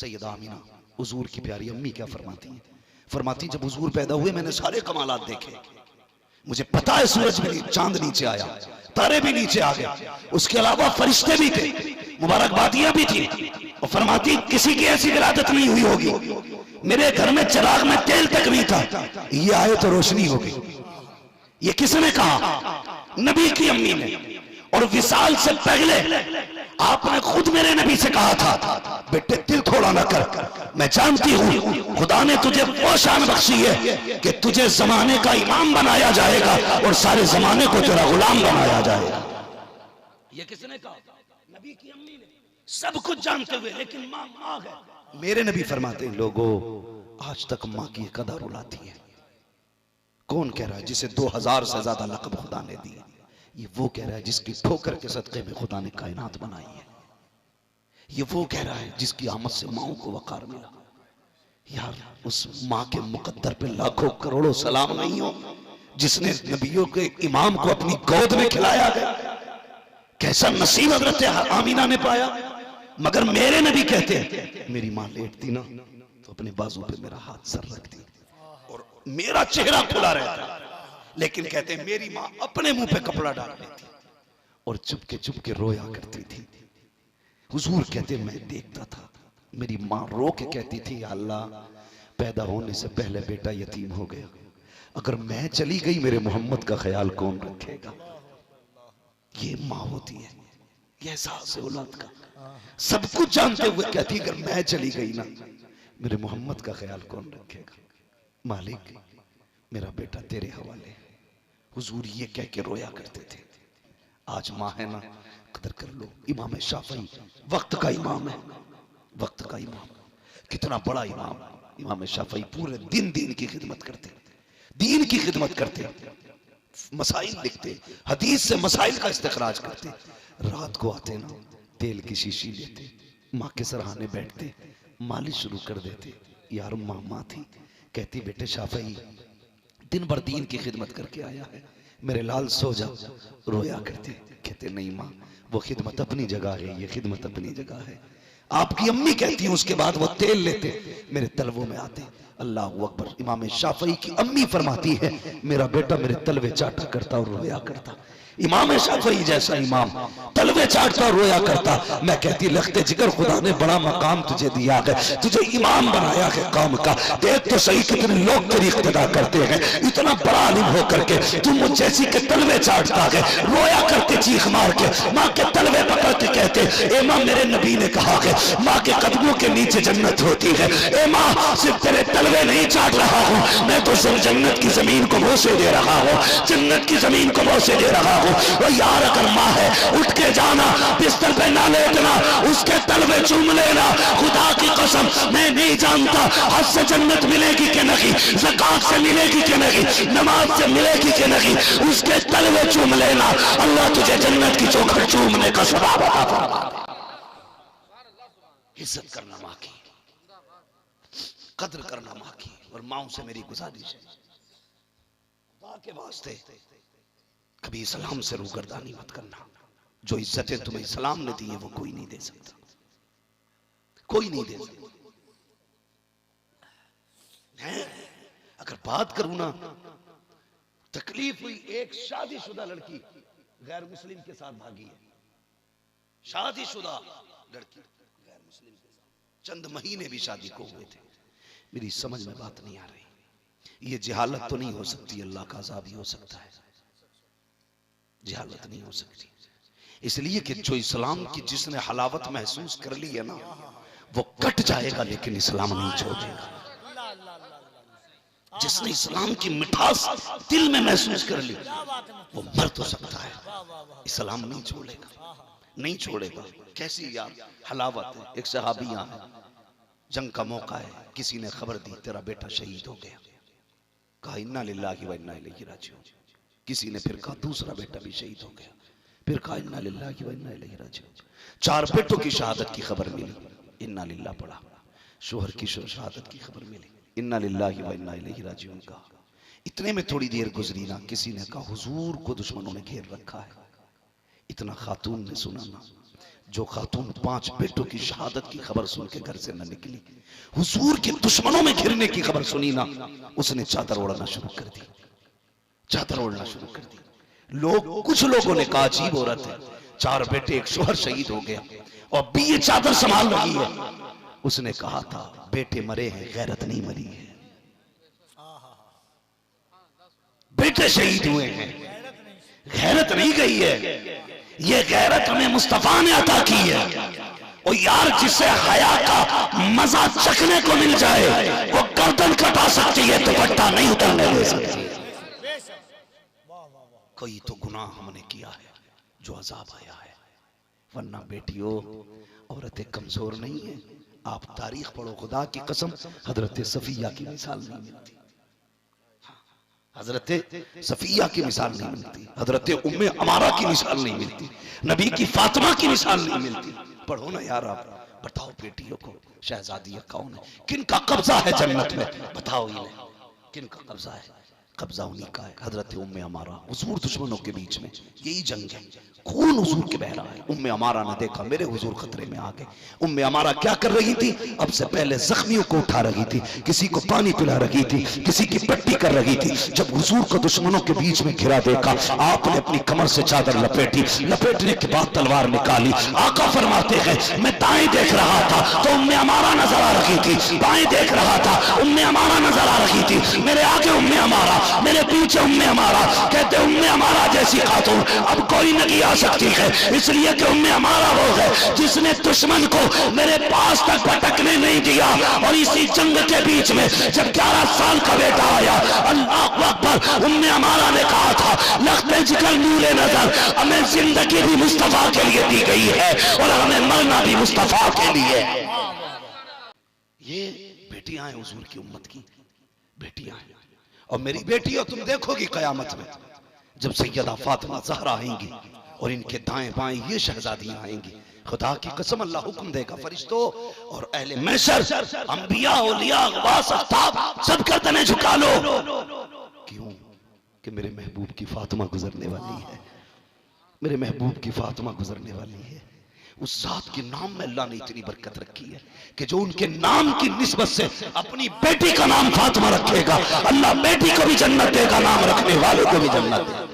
Syeda Amina हुजूर की प्यारी अम्मी क्या फरमाती है? फरमाती जब हुजूर पैदा हुए मैंने सारे कमालात देखे, मुझे पता है सूरज भी चांद नीचे आया, तारे भी नीचे आ गए, उसके अलावा फरिश्ते भी थे, मुबारकबादियां भी थी। और फरमाती किसी की ऐसी विलादत नहीं हुई होगी, मेरे घर में चिराग में तेल तक नहीं था, ये आए तो रोशनी हो गई। ये किसने कहा? नबी की अम्मी ने। और विसाल से पहले आपने खुद मेरे नबी से कहा था बेटे दिल थोड़ा ना कर, मैं जानती हूं खुदा ने तुझे वो शान बख्शी है कि तुझे जमाने का इमाम बनाया जाएगा और सारे जमाने को तेरा गुलाम बनाया जाएगा। ये किसने कहा? नबी की अम्मी ने, सब कुछ जानते हुए, लेकिन मां मां है। मेरे नबी फरमाते हैं लोगों आज तक मां की कदर उड़ाती है। कौन कह रहा है? जिसे 2000 से ज्यादा लक़ब खुदा ने दिए। ये वो कह रहा है जिसकी ठोकर के सदक़े में खुदा ने कायनात बनाई है। ये वो कह रहा है जिसकी आमद से माओं को वक़ार मिला। यार उस माँ के मुकद्दर पे लाखों करोड़ों सलाम नहीं हो जिसने नबियों के इमाम को अपनी गोद में खिलाया गया। कैसा नसीब हज़रत आमीना ने पाया। मगर मेरे नबी कहते हैं मेरी माँ लेटती ना तो अपने बाजू पे मेरा हाथ सर रखती और मेरा चेहरा खुला रहता, लेकिन कहते हैं मेरी माँ अपने मुंह पे कपड़ा डाल लेती और चुपके रोया करती थी। हुजूर कहते मैं देखता था, मेरी माँ रो के कहती थी अल्लाह पैदा होने से पहले बेटा यतीम हो गया, अगर मैं चली गई मेरे मोहम्मद का ख्याल कौन रखेगा। ये माँ होती है, ये एहसास है औलाद का। सब कुछ जानते हुए कहती अगर मैं चली गई ना मेरे मोहम्मद का ख्याल कौन रखेगा। मालिक मेरा बेटा तेरे हवाले। हुजूर ये कह के रोया करते थे। आज माँ है ना कदर कर लो। इमाम शाफई वक्त का इमाम है, वक्त का इमाम, कितना बड़ा इमाम। इमाम शाफई पूरे दिन दीन की खिदमत करते, दीन की खिदमत करते, मसाइल लिखते, हदीस से मसाइल का इस्तिखराज करते। रात को आते ना तेल की शीशी लेते, माँ के सराहने बैठते, मालिश शुरू कर देते। यार माँ थी, कहती बेटे शाफई दिन भर दीन की खिदमत करके आया है, मेरे लाल सो जा। रोया करते, कहते नहीं माँ वो खिदमत अपनी जगह है, ये खिदमत अपनी जगह है। आपकी अम्मी कहती है उसके बाद वो तेल लेते मेरे तलवों में आते। अल्लाह अकबर। इमाम शाफई की अम्मी फरमाती है मेरा बेटा मेरे तलवे चाटा करता और रोया करता। इमाम शाफई जैसा इमाम तलवे चाटता रोया करता। मैं कहती लखते जिगर खुदा ने बड़ा मकाम तुझे दिया है, तुझे इमाम बनाया है कौम का। देख तो सही कितने लोग तेरी इक्तदा करते हैं, इतना बड़ा आलिम होकर के तुम मुझ जैसी के तलवे चाटता है, रोया करके चीख मार के माँ के तलवे पकड़ के कहते ए माँ मेरे नबी ने कहा है माँ के कदमों के नीचे जन्नत होती है। ए माँ सिर्फ तेरे तलवे नहीं चाट रहा हूँ, मैं तो सिर्फ जन्नत की जमीन को बोसे दे रहा हूँ, जन्नत की जमीन को बोसे दे रहा हूँ। वो यार अगर माँ है उठ के जाना, बिस्तर पे ना लेटना, उसके तलवे चूम लेना। खुदा की कसम मैं नहीं जानता हज से जन्नत मिलेगी कि नहीं, ज़कात से मिलेगी कि नहीं, नमाज से मिलेगी कि नहीं, उसके तलवे चूम लेना। अल्लाह तुझे जन्नत की चौखट चूमने का सवाब अता फरमाए। इज्जत करना माँ की, कद्र करना माँ की। और माँ से मेरी गुजारिश है खुदा के वास्ते कभी इस्लाम से रूगर्दानी मत करना। जो इज्जतें तुम्हें इस्लाम ने दी है वो कोई नहीं दे सकता, कोई नहीं दे सकता है। अगर बात करूं ना तकलीफ हुई, एक शादीशुदा लड़की गैर मुस्लिम के साथ भागी है, शादीशुदा लड़की गैर मुस्लिम के साथ, चंद महीने भी शादी को हुए थे। मेरी समझ में बात नहीं आ रही। ये जहालत तो नहीं हो सकती, अल्लाह का अज़ाब ही हो सकता है। जहालत नहीं हो सकती, इसलिए कि जो इस्लाम की जिसने हलावत महसूस कर ली है ना वो कट जाएगा लेकिन इस्लाम नहीं छोड़ेगा। जिसने इस्लाम की मिठास दिल में महसूस कर ली वो मर तो सकता है, इस्लाम नहीं छोड़ेगा, नहीं छोड़ेगा। कैसी यार हलावत है। एक सहाबियां है, जंग का मौका है, किसी ने खबर दी तेरा बेटा शहीद हो गया, कहा इन्ना लिल्लाहि व इन्ना इलैहि राजिऊन। किसी ने फिर कहा दूसरा बेटा भी शहीद हो गया, फिर कहा इन्ना लिल्लाहि व इन्ना इलैहि राजिऊन। 4 बेटों की शहादत की खबर मिली, इन्ना लिल्लाह पढ़ा। शोहर की शहादत की खबर मिली, इन्ना लिल्लाहि व इन्ना इलैहि राजिऊन कहा। इतने में थोड़ी देर गुजरी ना, किसी ने कहा हुजूर को दुश्मनों ने घेर रखा है। इतना खातून ने सुना ना, जो खातून 5 बेटों की शहादत की खबर सुन के घर से न निकली, हुजूर के दुश्मनों में घिरने की खबर सुनी ना, उसने चादर ओढ़ना शुरू कर दी, चादर ओढ़ना शुरू कर दी। कुछ लोगों ने कहा अजीब औरत है, 4 बेटे, एक शोहर शहीद हो गया और भी ये चादर संभाल रही है। उसने कहा था बेटे मरे हैं, गैरत नहीं मरी है। बेटे शहीद हुए हैं, गैरत नहीं गई है। ये गैरत हमें मुस्तफा ने अता की है। और यार जिसे हया का मजा चखने को मिल जाए वो गर्दन कटा सकती है, दुपट्टा नहीं उतरने दे सकती। कोई तो गुनाह हमने किया है जो अजाब आया है, वरना बेटियों औरतें कमजोर नहीं है। आप तारीख पढ़ो, खुदा की कसम हजरत सफिया की मिसाल नहीं मिलती, हजरत सफिया की मिसाल नहीं मिलती, हजरत उम्मे अमारा की मिसाल नहीं मिलती, नबी की फातिमा की मिसाल नहीं मिलती। पढ़ो ना यार, आप बताओ बेटियों को शहजादिया कौन है, किन का कब्जा है जन्नत में, बताओ इन्हें किन का कब्जा है। कब्जा उन्हीं का है, हजरत उम्मे अमारा। हुजूर दुश्मनों के बीच में यही जंग है, खून हुजूर के बह रहा है। उम्मे अमारा ने देखा मेरे हुजूर खतरे में आ गए। उम्मे अमारा क्या कर रही थी, अब से पहले जख्मियों को उठा रही थी, किसी को पानी पिला रही थी, किसी की पट्टी कर रही थी। जब हुजूर को दुश्मनों के बीच में घिरा देखा, आपने अपनी कमर से चादर लपेटी, लपेटने के बाद तलवार निकाली। आका फरमाते हैं मैं दाएं देख रहा था तो उम्मे अमारा नजर आ रही थी, बाएं देख रहा था उम्मे अमारा नजर आ रही थी। मेरे आगे उम्मे अमारा, मेरे पीछे उम्मे अमारा। कहते उम्मे अमारा जैसी खातून अब कोई नहीं आ सकती है, इसलिए कि उम्मे अमारा वो है जिसने दुश्मन को मेरे पास तक भटकने नहीं दिया। और इसी जंग के बीच में जब 11 साल का बेटा आया, अल्लाह अकबर, उम्मे अमारा ने कहा था लखते जिगर नूरे नजर, हमें जिंदगी भी मुस्तफा के लिए दी गई है और हमें मरना भी मुस्तफा के लिए। ये बेटियां हैं हुजूर की उम्मत की, बेटियां हैं। और मेरी बेटियों तुम देखोगी कयामत में जब सैयदा फातिमा ज़हरा आएंगी और इनके दाएं बाएं ये शहजादियां आएंगी, खुदा की कसम अल्लाह हुक्म देगा फरिश्तों और अहले महशर, अंबिया, औलिया, गवास, अख्ताब सब गर्दनें झुका लो। क्यों कि मेरे महबूब की फातिमा गुजरने वाली है, मेरे महबूब की फातिमा गुजरने वाली है। उस जात के नाम में अल्लाह ने इतनी बरकत रखी है कि जो उनके नाम की निस्बत से अपनी बेटी का नाम फातिमा रखेगा, अल्लाह बेटी को भी जन्नत देगा, नाम रखने वालों को भी जन्नत देगा।